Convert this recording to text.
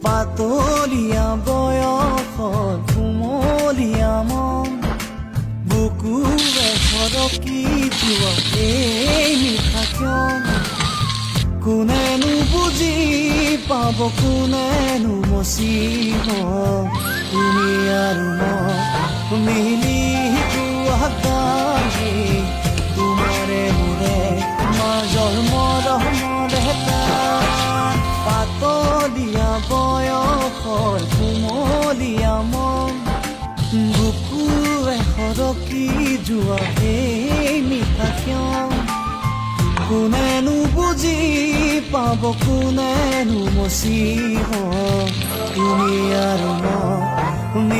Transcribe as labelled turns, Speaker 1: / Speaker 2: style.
Speaker 1: পাতলীয়া বয়সত কুমলীয়া মন বুকুৰে সৰকি যোৱা এই মিঠা ক্ষণ কোনেনো বুজি পাব কোনেনো মচিব তুমি আৰু মই মিলি যোৱা গানে তোমাৰে মোৰে মাজৰ মৰমৰ এটা পাতলীয়া বয়সৰ কুমলীয়া মন বুকুৰে সৰকি যোৱা এই মিঠা ক্ষণ কোনেনো বুজি পাব কোনেনো মচিব তুমি আৰু মই